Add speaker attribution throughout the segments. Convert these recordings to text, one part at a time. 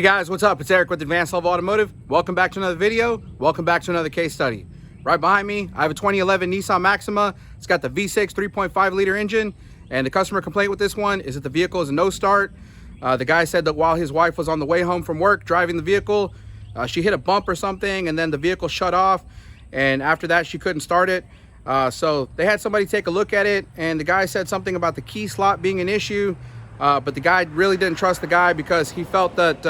Speaker 1: Hey guys, what's up? It's Eric with Advanced Level Automotive. Welcome back to another video. Welcome back to another case study. Right behind me, I have a 2011 Nissan Maxima. It's got the V6 3.5 liter engine, and the customer complaint with this one is that the vehicle is a no start. The guy said that while his wife was on the way home from work driving the vehicle, she hit a bump or something, and then the vehicle shut off, and after that she couldn't start it. So they had somebody take a look at it, and the guy said something about the key slot being an issue. But the guy really didn't trust the guy because he felt that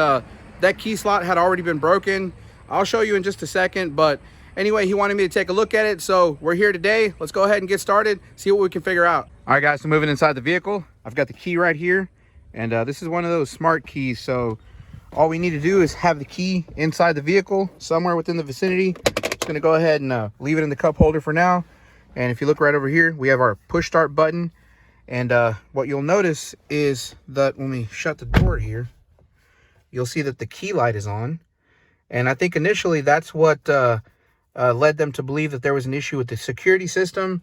Speaker 1: that key slot had already been broken. I'll show you in just a second, but anyway, he wanted me to take a look at it, so we're here today. Let's go ahead and get started, see what we can figure out. All right guys, so moving inside the vehicle, I've got the key right here, and this is one of those smart keys, so all we need to do is have the key inside the vehicle somewhere within the vicinity. Just gonna go ahead and leave it in the cup holder for now. And if you look right over here, we have our push start button. And what you'll notice is that when we shut the door here, you'll see that the key light is on. And I think initially that's what led them to believe that there was an issue with the security system.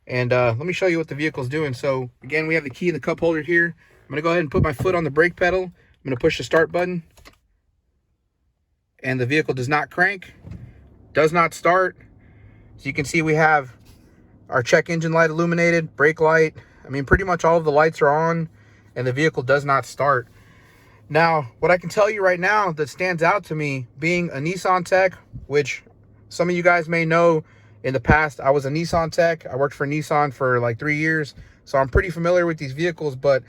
Speaker 1: And let me show you what the vehicle's doing. So again, we have the key in the cup holder here. I'm gonna go ahead and put my foot on the brake pedal. I'm gonna push the start button. And the vehicle does not crank, does not start. So you can see we have our check engine light illuminated, brake light. I mean, pretty much all of the lights are on, and the vehicle does not start. Now, what I can tell you right now that stands out to me, being a Nissan tech, which some of you guys may know, in the past, I was a Nissan tech. I worked for Nissan for like 3 years, so I'm pretty familiar with these vehicles. But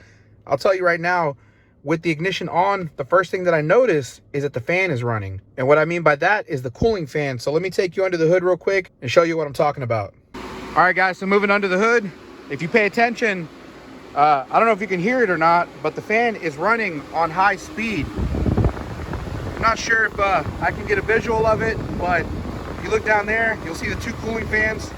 Speaker 1: I'll tell you right now, with the ignition on, the first thing that I notice is that the fan is running. And what I mean by that is the cooling fan. So let me take you under the hood real quick and show you what I'm talking about. All right, guys, so moving under the hood. If you pay attention, I don't know if you can hear it or not, but the fan is running on high speed. I'm not sure if I can get a visual of it, but if you look down there, you'll see the two cooling fans,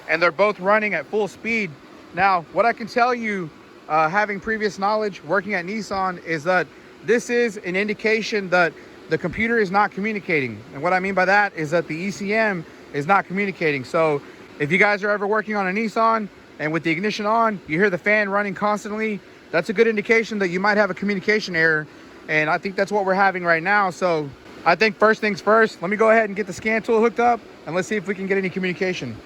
Speaker 1: and they're both running at full speed. Now, what I can tell you, having previous knowledge working at Nissan, is that this is an indication that the computer is not communicating. And what I mean by that is that the ECM is not communicating. So if you guys are ever working on a Nissan, and with the ignition on, you hear the fan running constantly, that's a good indication that you might have a communication error. And I think that's what we're having right now. So I think first things first, let me go ahead and get the scan tool hooked up, and let's see if we can get any communication.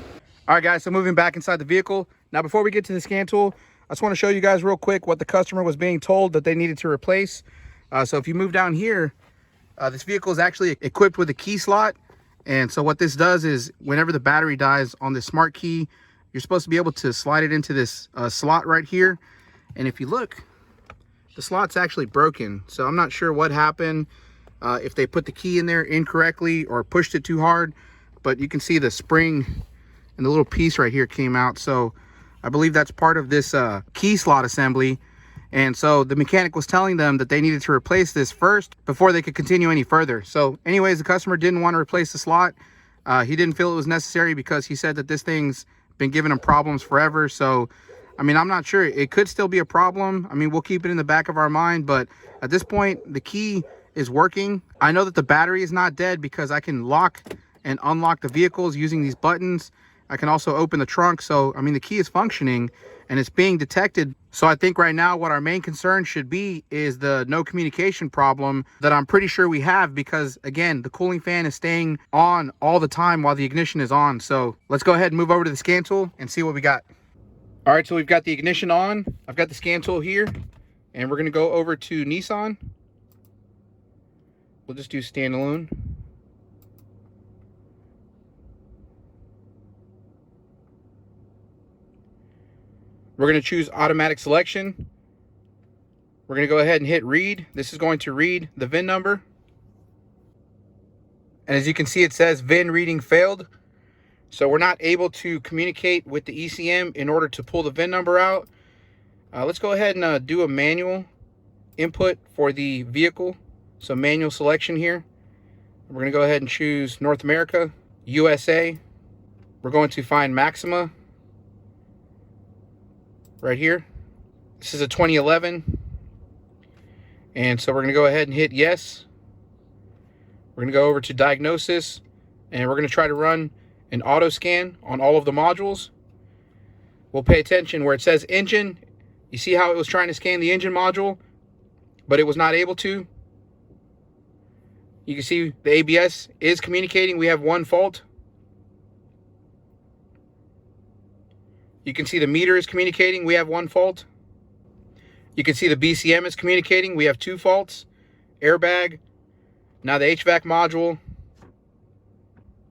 Speaker 1: All right, guys, so moving back inside the vehicle. Now, before we get to the scan tool, I just want to show you guys real quick what the customer was being told that they needed to replace. So if you move down here, this vehicle is actually equipped with a key slot. And so what this does is whenever the battery dies on this smart key, you're supposed to be able to slide it into this slot right here. And if you look, the slot's actually broken. So I'm not sure what happened, if they put the key in there incorrectly or pushed it too hard, but you can see the spring and the little piece right here came out. So I believe that's part of this key slot assembly. And so the mechanic was telling them that they needed to replace this first before they could continue any further. So anyways, the customer didn't want to replace the slot. He didn't feel it was necessary because he said that this thing's been giving him problems forever. So I mean, I'm not sure, it could still be a problem. I mean, we'll keep it in the back of our mind, but at this point the key is working. I know that the battery is not dead because I can lock and unlock the vehicles using these buttons. I can also open the trunk. So I mean, the key is functioning and it's being detected. So I think right now what our main concern should be is the no communication problem that I'm pretty sure we have, because again, the cooling fan is staying on all the time while the ignition is on. So let's go ahead and move over to the scan tool and see what we got. All right, so we've got the ignition on. I've got the scan tool here, and we're gonna go over to Nissan. We'll just do standalone. We're going to choose automatic selection. We're going to go ahead and hit read. This is going to read the VIN number. And as you can see, it says VIN reading failed. So we're not able to communicate with the ECM in order to pull the VIN number out. Let's go ahead and do a manual input for the vehicle. So manual selection here. We're going to go ahead and choose North America, USA. We're going to find Maxima. Right here. This is a 2011. And so we're going to go ahead and hit yes. We're going to go over to diagnosis, and we're going to try to run an auto scan on all of the modules. We'll pay attention where it says engine. You see how it was trying to scan the engine module, but it was not able to. You can see the ABS is communicating. We have one fault. You can see the meter is communicating. We have one fault. You can see the BCM is communicating. We have two faults. Airbag. Now the HVAC module.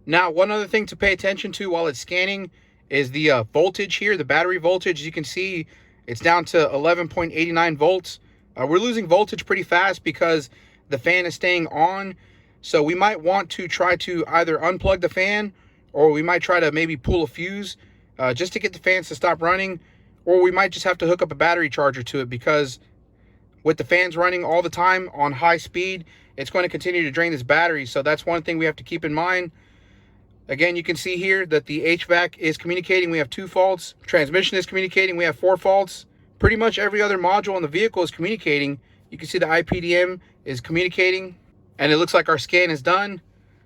Speaker 1: Now, one other thing to pay attention to while it's scanning is the voltage here, the battery voltage. As you can see, it's down to 11.89 volts. We're losing voltage pretty fast because the fan is staying on. So we might want to try to either unplug the fan, or we might try to maybe pull a fuse just to get the fans to stop running. Or we might just have to hook up a battery charger to it, because with the fans running all the time on high speed, it's going to continue to drain this battery. So that's one thing we have to keep in mind. Again, you can see here that the HVAC is communicating. We have two faults. Transmission is communicating. We have four faults. Pretty much every other module on the vehicle is communicating. You can see the IPDM is communicating, and it looks like our scan is done.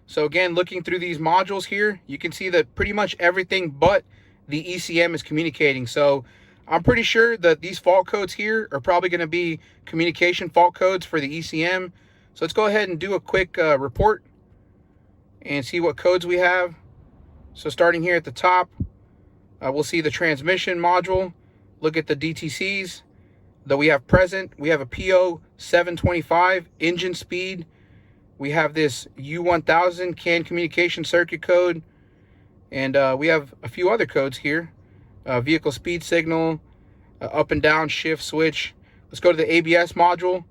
Speaker 1: So again, looking through these modules here, you can see that pretty much everything but the ECM is communicating. So I'm pretty sure that these fault codes here are probably going to be communication fault codes for the ECM. So let's go ahead and do a quick report and see what codes we have. So starting here at the top, we'll see the transmission module. Look at the DTCs that we have present. We have a PO 725 engine speed. We have this U1000 CAN communication circuit code. And we have a few other codes here. Vehicle speed signal, up and down shift switch. Let's go to the ABS module.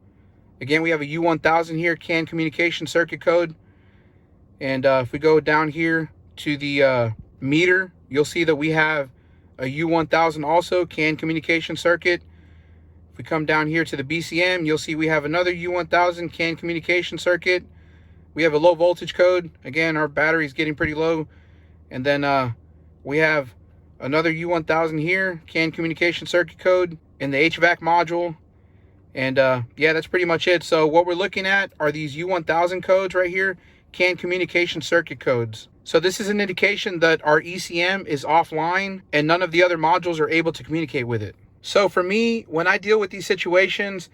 Speaker 1: Again, we have a U1000 here, CAN communication circuit code. And if we go down here to the meter, you'll see that we have a U1000 also, CAN communication circuit. If we come down here to the BCM, you'll see we have another U1000 CAN communication circuit. We have a low voltage code. Again, our battery is getting pretty low. And then we have another U1000 here, CAN communication circuit code in the HVAC module. And yeah, that's pretty much it. So what we're looking at are these U1000 codes right here, CAN communication circuit codes. So this is an indication that our ECM is offline and none of the other modules are able to communicate with it. So for me, when I deal with these situations,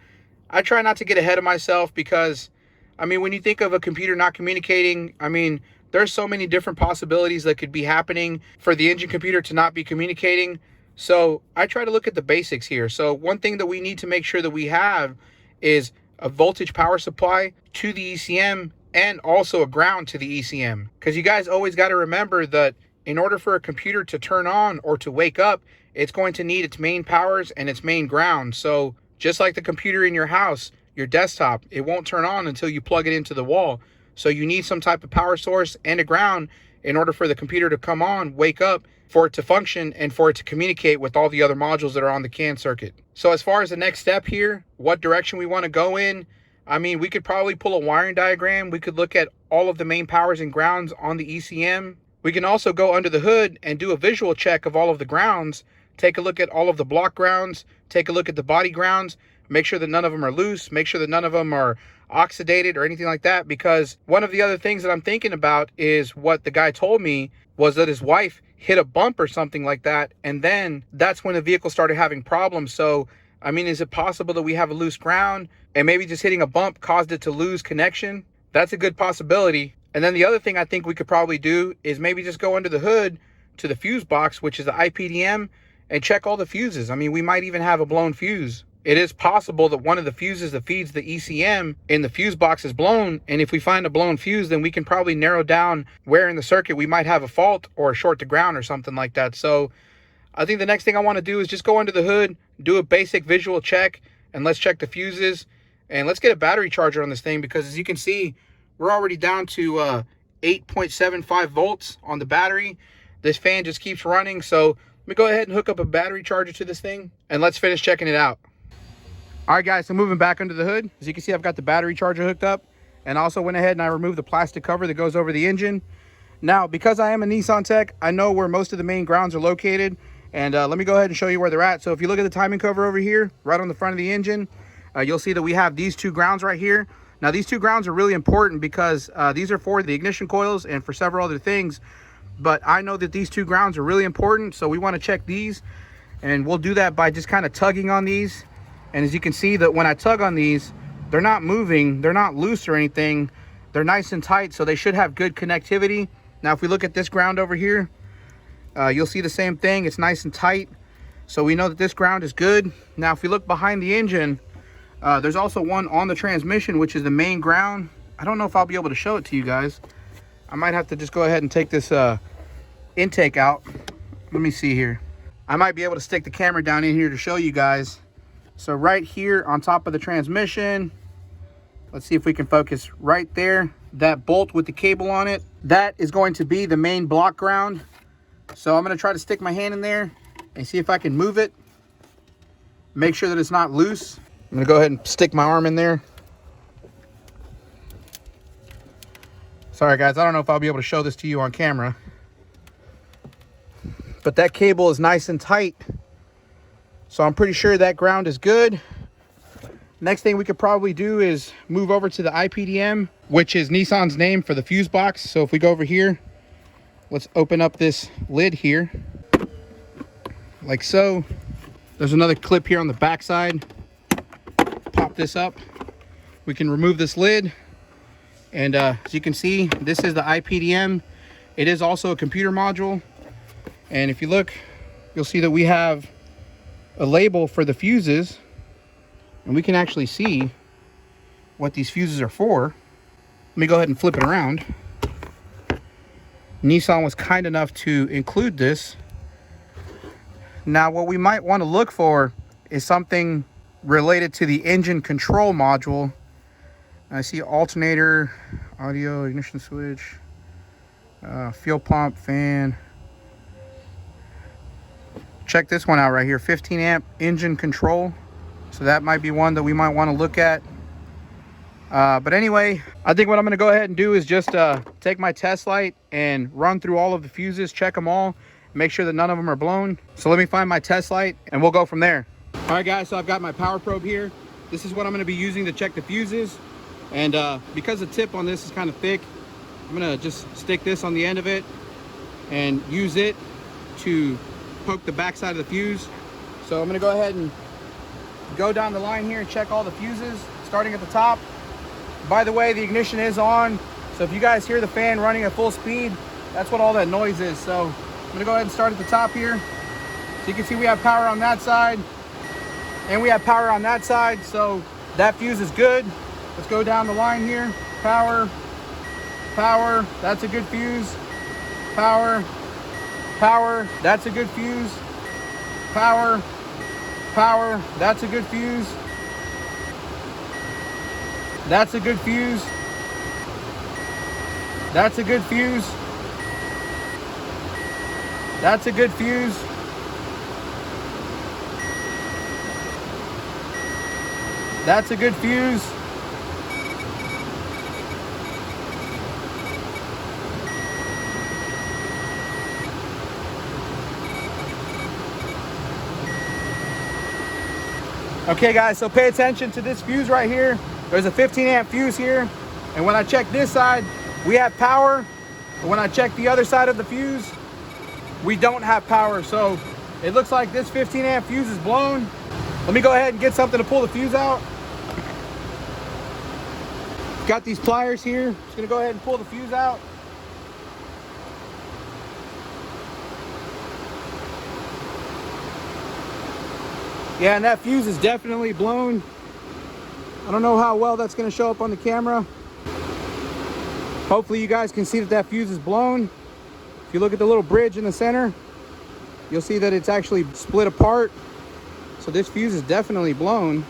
Speaker 1: I try not to get ahead of myself, because I mean, when you think of a computer not communicating, I mean, there's so many different possibilities that could be happening for the engine computer to not be communicating. So I try to look at the basics here. So one thing that we need to make sure that we have is a voltage power supply to the ECM, and also a ground to the ECM. Because you guys always got to remember that in order for a computer to turn on or to wake up, it's going to need its main powers and its main ground. So just like the computer in your house, your desktop, it won't turn on until you plug it into the wall. So you need some type of power source and a ground in order for the computer to come on, wake up, for it to function, and for it to communicate with all the other modules that are on the CAN circuit. So as far as the next step here, what direction we want to go in, I mean, we could probably pull a wiring diagram. We could look at all of the main powers and grounds on the ECM. We can also go under the hood and do a visual check of all of the grounds. Take a look at all of the block grounds. Take a look at the body grounds. Make sure that none of them are loose. Make sure that none of them are oxidated or anything like that. Because one of the other things that I'm thinking about is what the guy told me was that his wife hit a bump or something like that. And then that's when the vehicle started having problems. So I mean, is it possible that we have a loose ground and maybe just hitting a bump caused it to lose connection? That's a good possibility. And then the other thing I think we could probably do is maybe just go under the hood to the fuse box, which is the IPDM, and check all the fuses. I mean, we might even have a blown fuse. It is possible that one of the fuses that feeds the ECM in the fuse box is blown. And if we find a blown fuse, then we can probably narrow down where in the circuit we might have a fault or a short to ground or something like that. So I think the next thing I want to do is just go under the hood, do a basic visual check, and let's check the fuses. And let's get a battery charger on this thing, because as you can see, we're already down to 8.75 volts on the battery. This fan just keeps running. So let me go ahead and hook up a battery charger to this thing, and let's finish checking it out. All right, guys, so moving back under the hood. As you can see, I've got the battery charger hooked up, and also went ahead and I removed the plastic cover that goes over the engine. Now, because I am a Nissan tech, I know where most of the main grounds are located. And let me go ahead and show you where they're at. So if you look at the timing cover over here, right on the front of the engine, you'll see that we have these two grounds right here. Now, these two grounds are really important because these are for the ignition coils and for several other things. But I know that these two grounds are really important, so we want to check these. And we'll do that by just kind of tugging on these. And as you can see, that when I tug on these, they're not moving, they're not loose or anything. They're nice and tight, so they should have good connectivity. Now, if we look at this ground over here, you'll see the same thing. It's nice and tight, so we know that this ground is good. Now, if we look behind the engine, there's also one on the transmission, which is the main ground. I don't know if I'll be able to show it to you guys. I might have to just go ahead and take this intake out. Let me see here. I might be able to stick the camera down in here to show you guys. So right here on top of the transmission, let's see if we can focus right there. That bolt with the cable on it, that is going to be the main block ground. So I'm going to try to stick my hand in there and see if I can move it. Make sure that it's not loose. I'm going to go ahead and stick my arm in there. Sorry guys, I don't know if I'll be able to show this to you on camera. But that cable is nice and tight. So I'm pretty sure that ground is good. Next thing we could probably do is move over to the IPDM, which is Nissan's name for the fuse box. So if we go over here, let's open up this lid here, like so. There's another clip here on the back side. Pop this up. We can remove this lid. And as you can see, this is the IPDM. It is also a computer module. And if you look, you'll see that we have a label for the fuses. And we can actually see what these fuses are for. Let me go ahead and flip it around. Nissan was kind enough to include this. Now, what we might want to look for is something related to the engine control module. I see alternator, audio, ignition switch, fuel pump, fan. Check this one out right here, 15 amp engine control. So that might be one that we might want to look at. But anyway, I think what I'm going to go ahead and do is just take my test light and run through all of the fuses, check them all, make sure that none of them are blown. So let me find my test light and we'll go from there. All right guys, so I've got my power probe here. This is what I'm going to be using to check the fuses. And because the tip on this is kind of thick, I'm going to just stick this on the end of it and use it to poke the back side of the fuse. So I'm going to go ahead and go down the line here and check all the fuses, starting at the top. By the way, the ignition is on, so if you guys hear the fan running at full speed, that's what all that noise is. So I'm gonna go ahead and start at the top here. So you can see we have power on that side, and we have power on that side, so that fuse is good. Let's go down the line here. Power, power, that's a good fuse. Power, power, that's a good fuse. Power, power, that's a good fuse. That's a good fuse. That's a good fuse. That's a good fuse. That's a good fuse. Okay guys, so pay attention to this fuse right here. There's a 15 amp fuse here. And when I check this side, we have power. But when I check the other side of the fuse, we don't have power. So it looks like this 15 amp fuse is blown. Let me go ahead and get something to pull the fuse out. Got these pliers here. Just gonna go ahead and pull the fuse out. Yeah, and that fuse is definitely blown. I don't know how well that's going to show up on the camera. Hopefully you guys can see that that fuse is blown. If you look at the little bridge in the center, you'll see that it's actually split apart. So this fuse is definitely blown.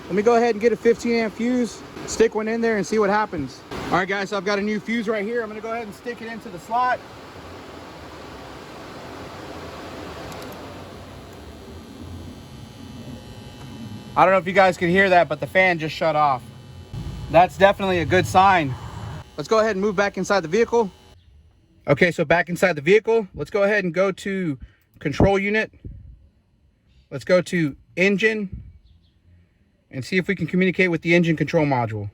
Speaker 1: Let me go ahead and get a 15 amp fuse, stick one in there and see what happens. All right guys, so I've got a new fuse right here. I'm going to go ahead and stick it into the slot. I don't know if you guys can hear that, but the fan just shut off. That's definitely a good sign. Let's go ahead and move back inside the vehicle. Okay, so back inside the vehicle, let's go ahead and go to control unit. Let's go to engine and see if we can communicate with the engine control module.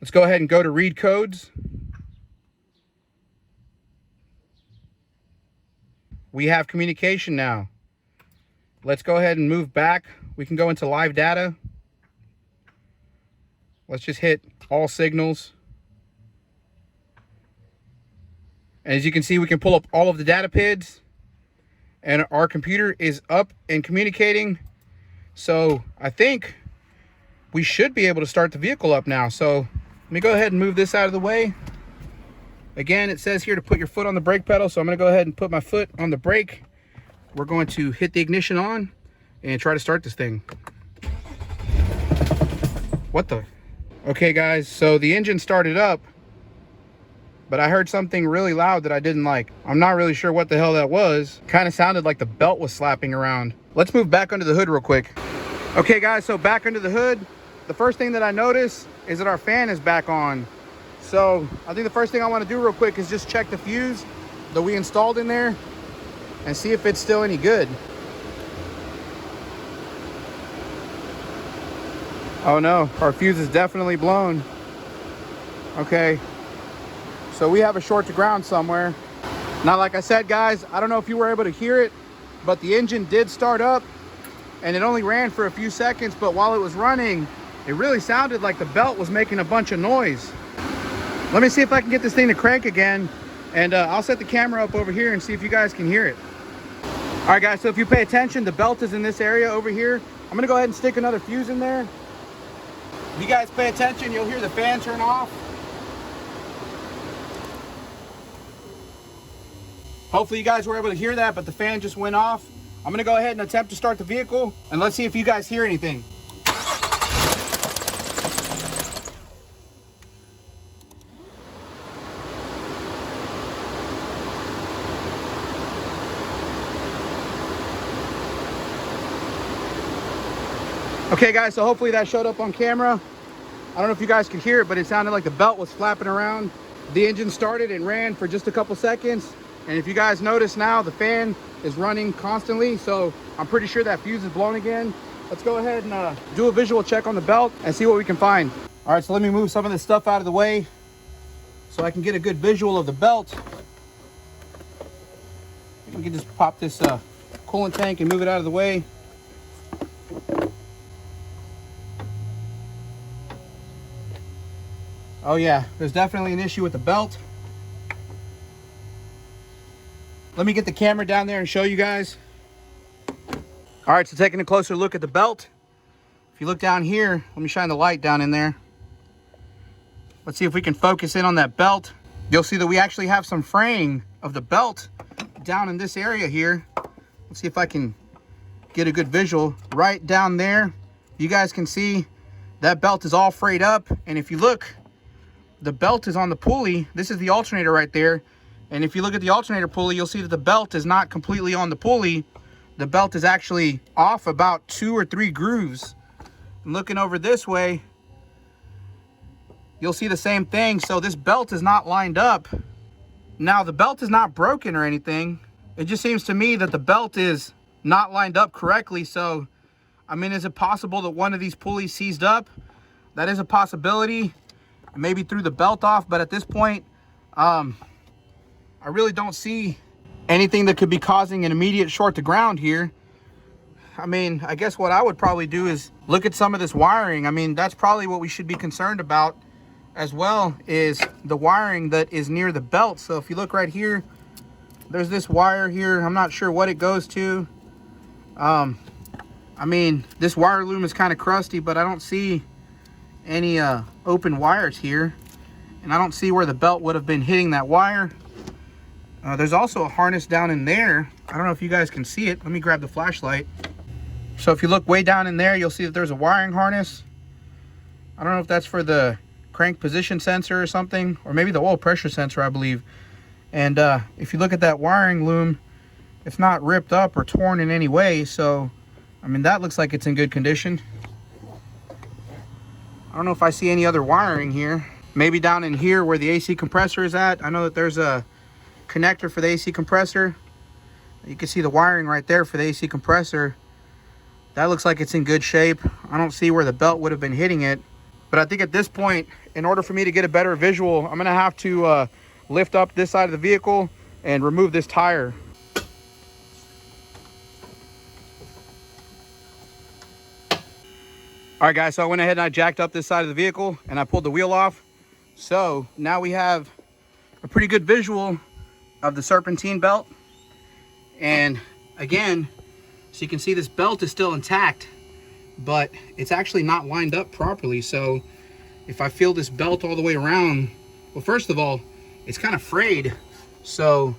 Speaker 1: Let's go ahead and go to read codes. We have communication now. Let's go ahead and move back. We can go into live data. Let's just hit all signals. And as you can see, we can pull up all of the data PIDs. And our computer is up and communicating. So I think we should be able to start the vehicle up now. So let me go ahead and move this out of the way. Again, it says here to put your foot on the brake pedal. So I'm going to go ahead and put my foot on the brake. We're going to hit the ignition on and try to start this thing. What the? Okay, guys, so the engine started up, but I heard something really loud that I didn't like. I'm not really sure what the hell that was. Kind of sounded like the belt was slapping around. Let's move back under the hood real quick. Okay, guys, so back under the hood, the first thing that I notice is that our fan is back on. So I think the first thing I want to do real quick is just check the fuse that we installed in there and see if it's still any good. Oh no, our fuse is definitely blown. Okay, so we have a short to ground somewhere. Now, like I said, guys, I don't know if you were able to hear it, but the engine did start up and it only ran for a few seconds, but while it was running, it really sounded like the belt was making a bunch of noise. Let me see if I can get this thing to crank again, and I'll set the camera up over here and see if you guys can hear it. All right, guys, so if you pay attention, the belt is in this area over here. I'm gonna go ahead and stick another fuse in there. If you guys pay attention, you'll hear the fan turn off. Hopefully you guys were able to hear that, but the fan just went off. I'm gonna go ahead and attempt to start the vehicle, and let's see if you guys hear anything. Okay, guys, so hopefully that showed up on camera. I don't know if you guys could hear it, but it sounded like the belt was flapping around. The engine started and ran for just a couple seconds. And if you guys notice now, the fan is running constantly. So I'm pretty sure that fuse is blown again. Let's go ahead and do a visual check on the belt and see what we can find. All right, so let me move some of this stuff out of the way so I can get a good visual of the belt. We can just pop this coolant tank and move it out of the way. Oh yeah, there's definitely an issue with the belt. Let me get the camera down there and show you guys. All right, so taking a closer look at the belt. If you look down here, let me shine the light down in there. Let's see if we can focus in on that belt. You'll see that we actually have some fraying of the belt down in this area here. Let's see if I can get a good visual. Right down there, you guys can see that belt is all frayed up. And if you look, the belt is on the pulley. This is the alternator right there. And if you look at the alternator pulley, you'll see that the belt is not completely on the pulley. The belt is actually off about 2 or 3 grooves. And looking over this way, you'll see the same thing. So this belt is not lined up. Now, the belt is not broken or anything. It just seems to me that the belt is not lined up correctly. So, I mean, is it possible that one of these pulleys seized up? That is a possibility. Maybe threw the belt off, but at this point, I really don't see anything that could be causing an immediate short to ground here. I mean, I guess what I would probably do is look at some of this wiring. I mean, that's probably what we should be concerned about as well, is the wiring that is near the belt. So if you look right here, there's this wire here. I'm not sure what it goes to. I mean, this wire loom is kind of crusty, but I don't see any open wires here, and I don't see where the belt would have been hitting that wire. There's also a harness down in there. I don't know if you guys can see it. Let me grab the flashlight. So if you look way down in there, you'll see that there's a wiring harness. I don't know if that's for the crank position sensor or something, or maybe the oil pressure sensor, I believe. And if you look at that wiring loom, it's not ripped up or torn in any way. So I mean, that looks like it's in good condition. I don't know if I see any other wiring here. Maybe down in here where the AC compressor is at. I know that there's a connector for the AC compressor. You can see the wiring right there for the AC compressor. That looks like it's in good shape. I don't see where the belt would have been hitting it. But I think at this point, in order for me to get a better visual, I'm gonna have to lift up this side of the vehicle and remove this tire. All right, guys, so I went ahead and I jacked up this side of the vehicle and I pulled the wheel off. So now we have a pretty good visual of the serpentine belt. And again, so you can see this belt is still intact, but it's actually not lined up properly. So if I feel this belt all the way around, well, first of all, it's kind of frayed. So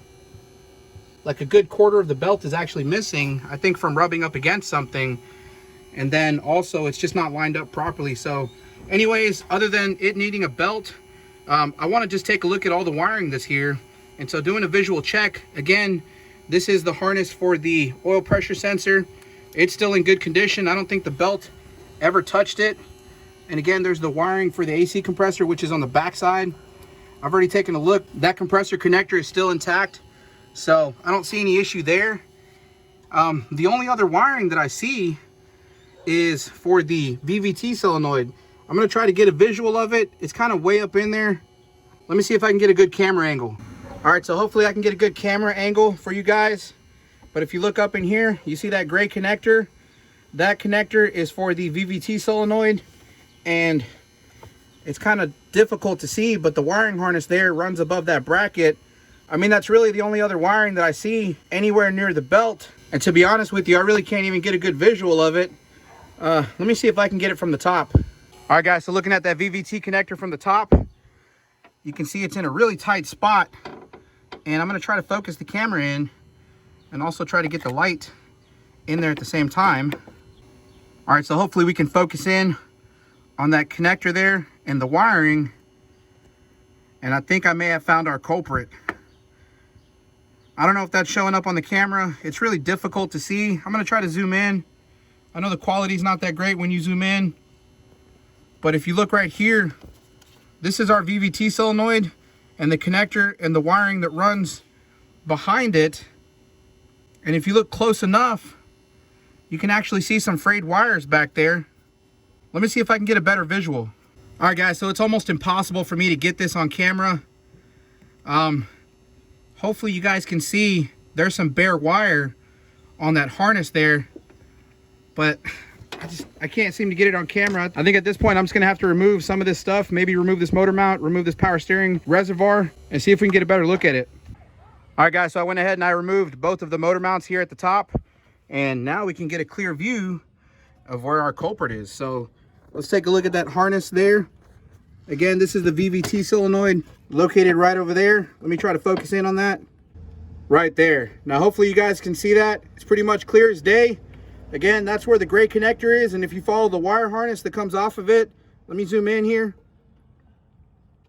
Speaker 1: like a good quarter of the belt is actually missing, I think from rubbing up against something. And then also it's just not lined up properly. So anyways, other than it needing a belt, I want to just take a look at all the wiring that's here. And so doing a visual check, again, this is the harness for the oil pressure sensor. It's still in good condition. I don't think the belt ever touched it. And again, there's the wiring for the AC compressor, which is on the back side. I've already taken a look. That compressor connector is still intact, so I don't see any issue there. The only other wiring that I see is for the VVT solenoid. I'm going to try to get a visual of it. It's kind of way up in there. Let me see if I can get a good camera angle. All right, so hopefully I can get a good camera angle for you guys. But if you look up in here, you see that gray connector? That connector is for the VVT solenoid, and it's kind of difficult to see, but the wiring harness there runs above that bracket. I mean, that's really the only other wiring that I see anywhere near the belt. And to be honest with you, I really can't even get a good visual of it. Let me see if I can get it from the top. All right, guys, so looking at that VVT connector from the top, you can see it's in a really tight spot. And I'm going to try to focus the camera in and also try to get the light in there at the same time. All right, so hopefully we can focus in on that connector there and the wiring. And I think I may have found our culprit. I don't know if that's showing up on the camera. It's really difficult to see. I'm going to try to zoom in. I know the quality is not that great when you zoom in, but if you look right here, this is our VVT solenoid and the connector and the wiring that runs behind it. And if you look close enough, you can actually see some frayed wires back there. Let me see if I can get a better visual. All right, guys, so it's almost impossible for me to get this on camera. Hopefully you guys can see there's some bare wire on that harness there, but I can't seem to get it on camera. I think at this point I'm just gonna have to remove some of this stuff, maybe remove this motor mount, remove this power steering reservoir, and see if we can get a better look at it. All right, guys, so I went ahead and I removed both of the motor mounts here at the top, and now we can get a clear view of where our culprit is. So let's take a look at that harness there. Again, this is the VVT solenoid located right over there. Let me try to focus in on that. Right there. Now, hopefully you guys can see that. It's pretty much clear as day. Again, that's where the gray connector is. And if you follow the wire harness that comes off of it, let me zoom in here.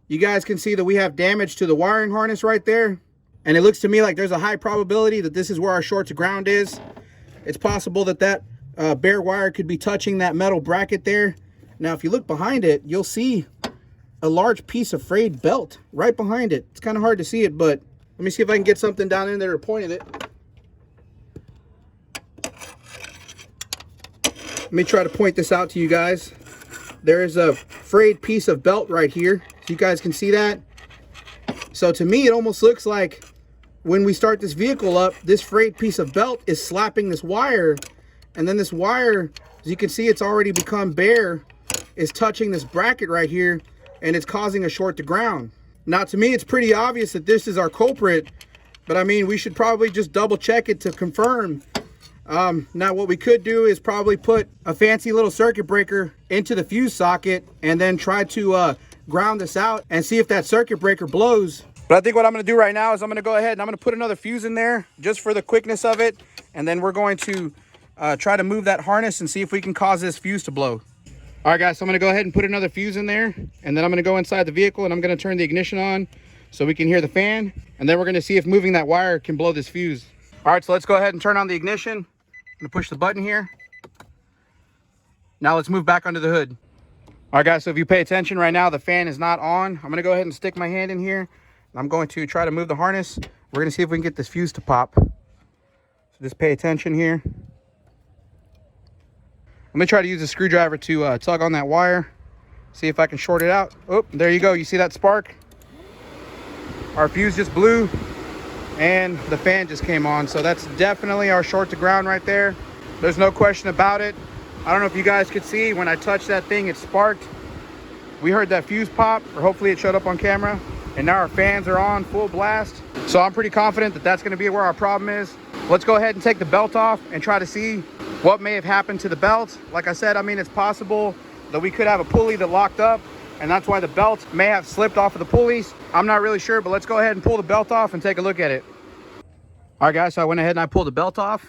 Speaker 1: You guys can see that we have damage to the wiring harness right there. And it looks to me like there's a high probability that this is where our short to ground is. It's possible that that bare wire could be touching that metal bracket there. Now, if you look behind it, you'll see a large piece of frayed belt right behind it. It's kind of hard to see it, but let me see if I can get something down in there to point at it. Let me try to point this out to you guys. There is a frayed piece of belt right here. So you guys can see that. So to me, it almost looks like when we start this vehicle up, this frayed piece of belt is slapping this wire. And then this wire, as you can see, it's already become bare, is touching this bracket right here, and it's causing a short to ground. Now, to me, it's pretty obvious that this is our culprit, but I mean, we should probably just double check it to confirm. Now, what we could do is probably put a fancy little circuit breaker into the fuse socket and then try to ground this out and see if that circuit breaker blows. But I think what I'm going to do right now is I'm going to go ahead and I'm going to put another fuse in there just for the quickness of it. And then we're going to try to move that harness and see if we can cause this fuse to blow. All right, guys, so I'm going to go ahead and put another fuse in there. And then I'm going to go inside the vehicle and I'm going to turn the ignition on so we can hear the fan. And then we're going to see if moving that wire can blow this fuse. All right, so let's go ahead and turn on the ignition. I'm going to push the button here. Now let's move back under the hood. All right, guys, so if you pay attention right now, the fan is not on. I'm going to go ahead and stick my hand in here. I'm going to try to move the harness. We're going to see if we can get this fuse to pop. So just pay attention here. I'm going to try to use a screwdriver to tug on that wire. See if I can short it out. Oh, there you go. You see that spark? Our fuse just blew and the fan just came on. So that's definitely our short to ground right there. There's no question about it. I don't know if you guys could see when I touched that thing, it sparked. We heard that fuse pop, or hopefully it showed up on camera. And now our fans are on full blast. So I'm pretty confident that that's gonna be where our problem is. Let's go ahead and take the belt off and try to see what may have happened to the belt. Like I said, I mean, it's possible that we could have a pulley that locked up, and that's why the belt may have slipped off of the pulleys. I'm not really sure, but let's go ahead and pull the belt off and take a look at it. All right, guys, so I went ahead and I pulled the belt off,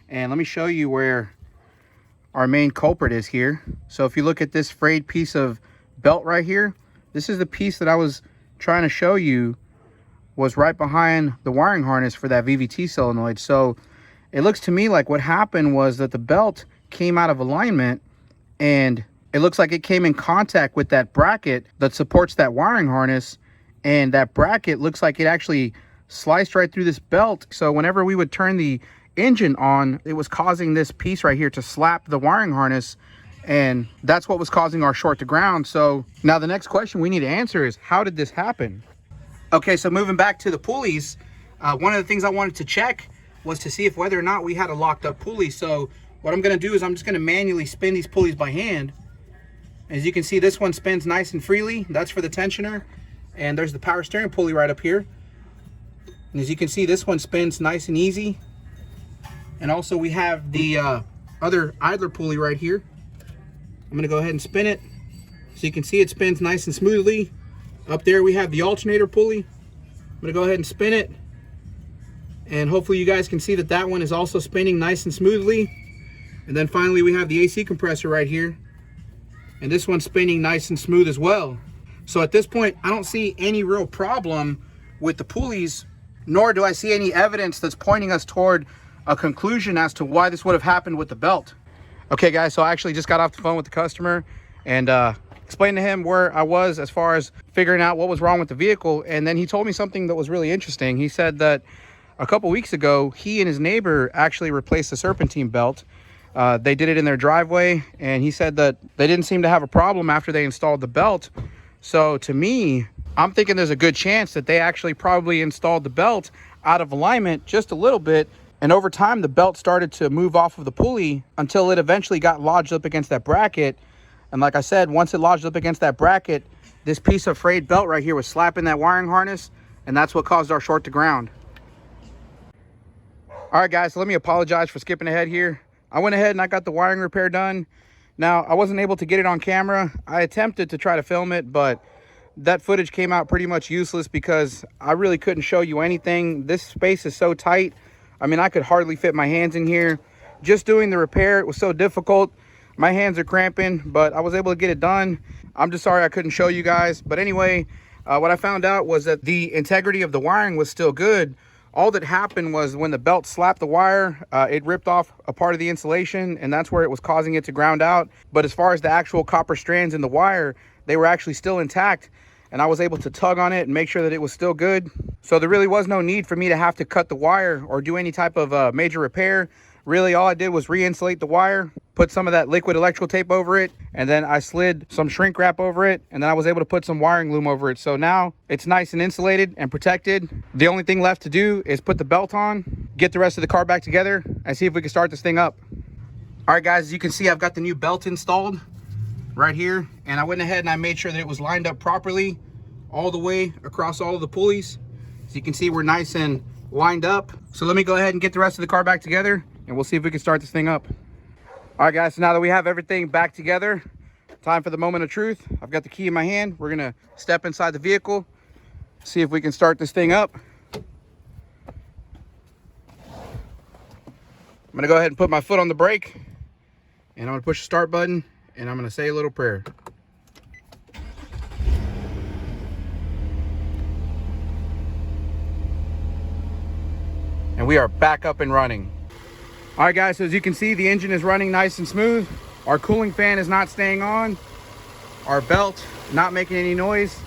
Speaker 1: and let me show you where our main culprit is here. So if you look at this frayed piece of belt right here, this is the piece that I was trying to show you was right behind the wiring harness for that VVT solenoid. So it looks to me like what happened was that the belt came out of alignment, and it looks like it came in contact with that bracket that supports that wiring harness, and that bracket looks like it actually sliced right through this belt. So whenever we would turn the engine on, it was causing this piece right here to slap the wiring harness, and that's what was causing our short to ground. So now the next question we need to answer is, how did this happen? Okay, so moving back to the pulleys, one of the things I wanted to check was to see if whether or not we had a locked up pulley. So what I'm going to do is I'm just going to manually spin these pulleys by hand. As you can see, this one spins nice and freely. That's for the tensioner. And there's the power steering pulley right up here. And as you can see, this one spins nice and easy. And also we have the other idler pulley right here. I'm going to go ahead and spin it. So you can see it spins nice and smoothly. Up there we have the alternator pulley. I'm going to go ahead and spin it. And hopefully you guys can see that that one is also spinning nice and smoothly. And then finally we have the AC compressor right here. And this one's spinning nice and smooth as well. So at this point, I don't see any real problem with the pulleys, nor do I see any evidence that's pointing us toward a conclusion as to why this would have happened with the belt. Okay guys, so I actually just got off the phone with the customer and explained to him where I was as far as figuring out what was wrong with the vehicle. And then he told me something that was really interesting. He said that a couple weeks ago, he and his neighbor actually replaced the serpentine belt. They did it in their driveway, and he said that they didn't seem to have a problem after they installed the belt. So to me, I'm thinking there's a good chance that they actually probably installed the belt out of alignment just a little bit, and over time the belt started to move off of the pulley until it eventually got lodged up against that bracket. And like I said, once it lodged up against that bracket, this piece of frayed belt right here was slapping that wiring harness, and that's what caused our short to ground. All right guys, so let me apologize for skipping ahead here. I went ahead and I got the wiring repair done. Now, I wasn't able to get it on camera. I attempted to try to film it, but that footage came out pretty much useless because I really couldn't show you anything. This space is so tight. I mean, I could hardly fit my hands in here. Just doing the repair, it was so difficult. My hands are cramping, but I was able to get it done. I'm just sorry I couldn't show you guys. But anyway, what I found out was that the integrity of the wiring was still good. All that happened was when the belt slapped the wire, it ripped off a part of the insulation, and that's where it was causing it to ground out. But as far as the actual copper strands in the wire, they were actually still intact, and I was able to tug on it and make sure that it was still good. So there really was no need for me to have to cut the wire or do any type of major repair. Really, all I did was re-insulate the wire, put some of that liquid electrical tape over it, and then I slid some shrink wrap over it, and then I was able to put some wiring loom over it. So now it's nice and insulated and protected. The only thing left to do is put the belt on, get the rest of the car back together, and see if we can start this thing up. All right guys, as you can see, I've got the new belt installed right here, and I went ahead and I made sure that it was lined up properly all the way across all of the pulleys. So you can see we're nice and lined up. So let me go ahead and get the rest of the car back together, and we'll see if we can start this thing up. All right guys, so now that we have everything back together, time for the moment of truth. I've got the key in my hand. We're gonna step inside the vehicle, see if we can start this thing up. I'm gonna go ahead and put my foot on the brake, and I'm gonna push the start button, and I'm gonna say a little prayer. And we are back up and running. All right guys, so as you can see, the engine is running nice and smooth. Our cooling fan is not staying on. Our belt not making any noise.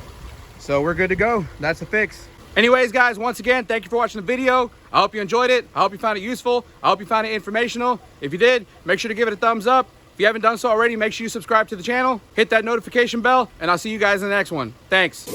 Speaker 1: So we're good to go. That's the fix. Anyways guys, once again, thank you for watching the video. I hope you enjoyed it. I hope you found it useful. I hope you found it informational. If you did, make sure to give it a thumbs up. If you haven't done so already, make sure you subscribe to the channel, hit that notification bell, and I'll see you guys in the next one. Thanks.